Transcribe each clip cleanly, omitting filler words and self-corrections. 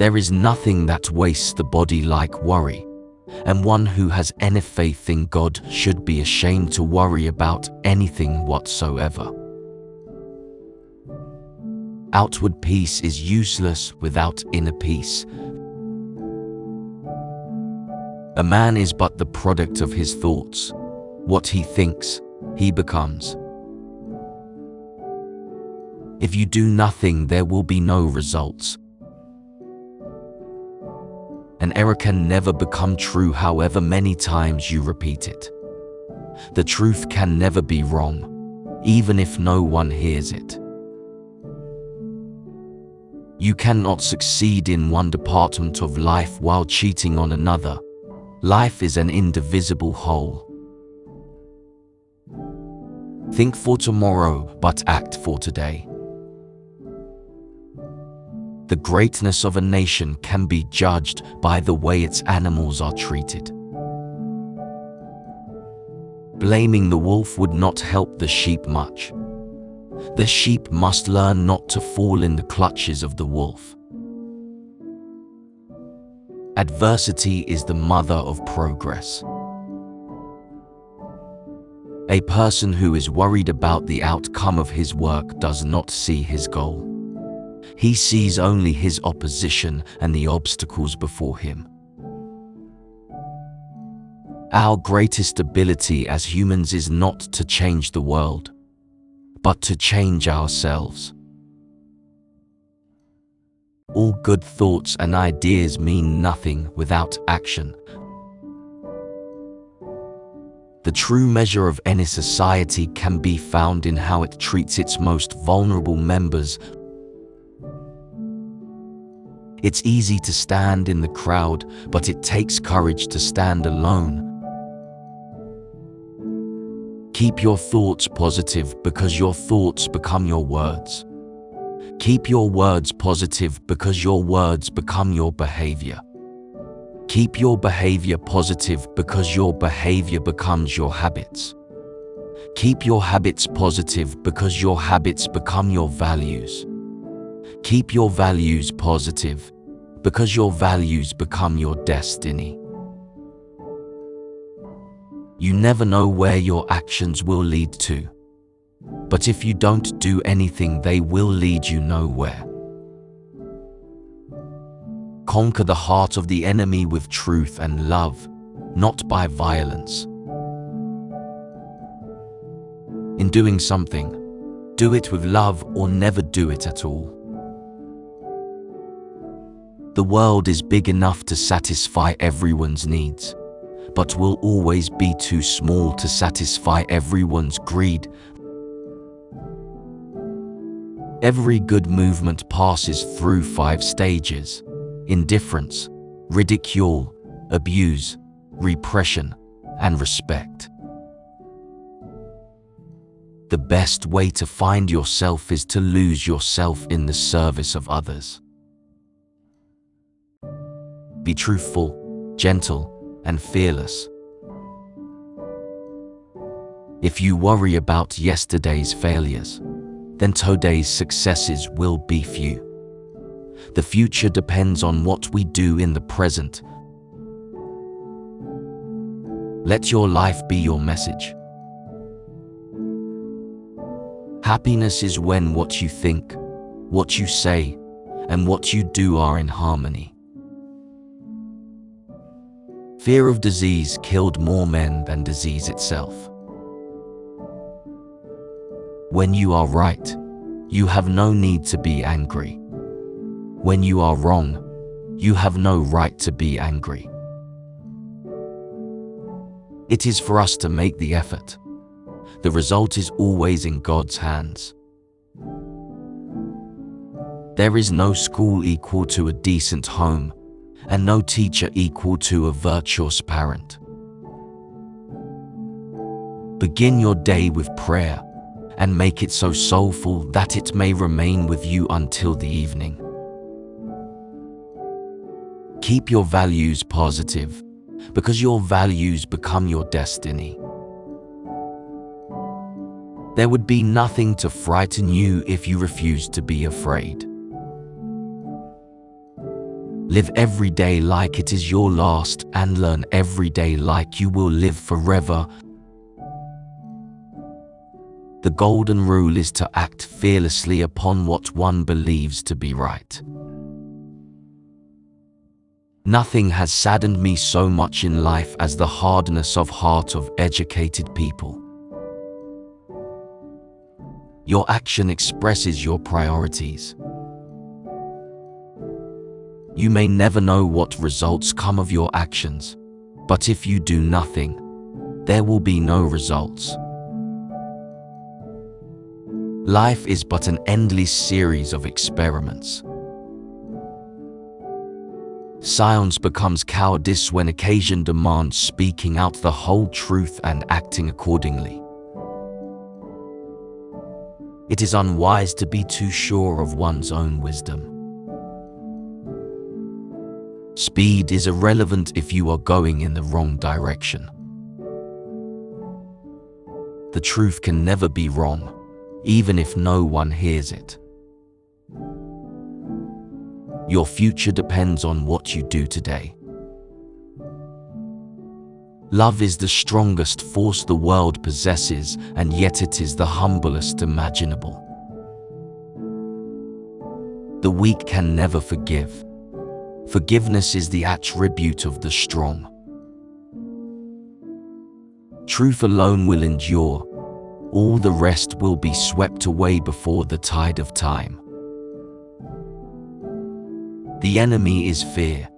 There is nothing that wastes the body like worry, and one who has any faith in God should be ashamed to worry about anything whatsoever. Outward peace is useless without inner peace. A man is but the product of his thoughts. What he thinks, he becomes. If you do nothing, there will be no results. An error can never become true however many times you repeat it. The truth can never be wrong, even if no one hears it. You cannot succeed in one department of life while cheating on another. Life is an indivisible whole. Think for tomorrow, but act for today. The greatness of a nation can be judged by the way its animals are treated. Blaming the wolf would not help the sheep much. The sheep must learn not to fall in the clutches of the wolf. Adversity is the mother of progress. A person who is worried about the outcome of his work does not see his goal. He sees only his opposition and the obstacles before him. Our greatest ability as humans is not to change the world, but to change ourselves. All good thoughts and ideas mean nothing without action. The true measure of any society can be found in how it treats its most vulnerable members. It's easy to stand in the crowd, but it takes courage to stand alone. Keep your thoughts positive because your thoughts become your words. Keep your words positive because your words become your behavior. Keep your behavior positive because your behavior becomes your habits. Keep your habits positive because your habits become your values. Keep your values positive because your values become your destiny. You never know where your actions will lead to, but if you don't do anything, they will lead you nowhere. Conquer the heart of the enemy with truth and love, not by violence. In doing something, do it with love or never do it at all. The world is big enough to satisfy everyone's needs, but will always be too small to satisfy everyone's greed. Every good movement passes through 5 stages: indifference, ridicule, abuse, repression, and respect. The best way to find yourself is to lose yourself in the service of others. Be truthful, gentle, and fearless. If you worry about yesterday's failures, then today's successes will be few. The future depends on what we do in the present. Let your life be your message. Happiness is when what you think, what you say, and what you do are in harmony. Fear of disease killed more men than disease itself. When you are right, you have no need to be angry. When you are wrong, you have no right to be angry. It is for us to make the effort. The result is always in God's hands. There is no school equal to a decent home, and no teacher equal to a virtuous parent. Begin your day with prayer, and make it so soulful that it may remain with you until the evening. Keep your values positive, because your values become your destiny. There would be nothing to frighten you if you refused to be afraid. Live every day like it is your last, and learn every day like you will live forever. The golden rule is to act fearlessly upon what one believes to be right. Nothing has saddened me so much in life as the hardness of heart of educated people. Your action expresses your priorities. You may never know what results come of your actions, but if you do nothing, there will be no results. Life is but an endless series of experiments. Silence becomes cowardice when occasion demands speaking out the whole truth and acting accordingly. It is unwise to be too sure of one's own wisdom. Speed is irrelevant if you are going in the wrong direction. The truth can never be wrong, even if no one hears it. Your future depends on what you do today. Love is the strongest force the world possesses, and yet it is the humblest imaginable. The weak can never forgive. Forgiveness is the attribute of the strong. Truth alone will endure. All the rest will be swept away before the tide of time. The enemy is fear.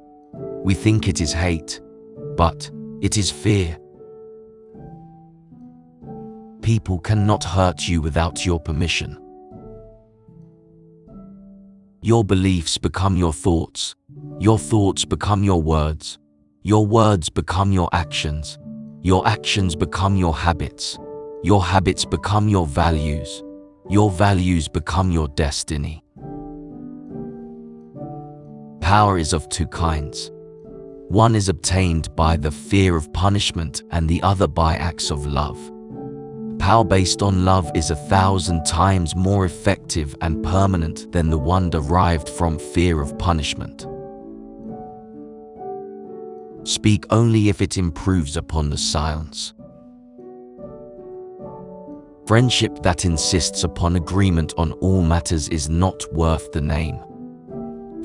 We think it is hate, but it is fear. People cannot hurt you without your permission. Your beliefs become your thoughts become your words become your actions become your habits become your values become your destiny. Power is of two kinds. One is obtained by the fear of punishment and the other by acts of love. Power based on love is 1,000 times more effective and permanent than the one derived from fear of punishment. Speak only if it improves upon the silence. Friendship that insists upon agreement on all matters is not worth the name.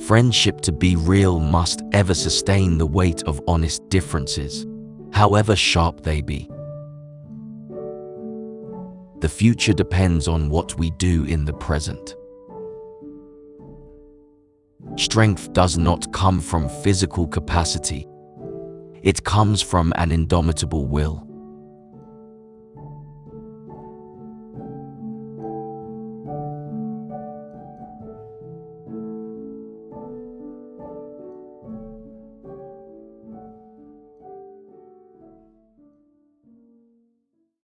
Friendship to be real must ever sustain the weight of honest differences, however sharp they be. The future depends on what we do in the present. Strength does not come from physical capacity. It comes from an indomitable will.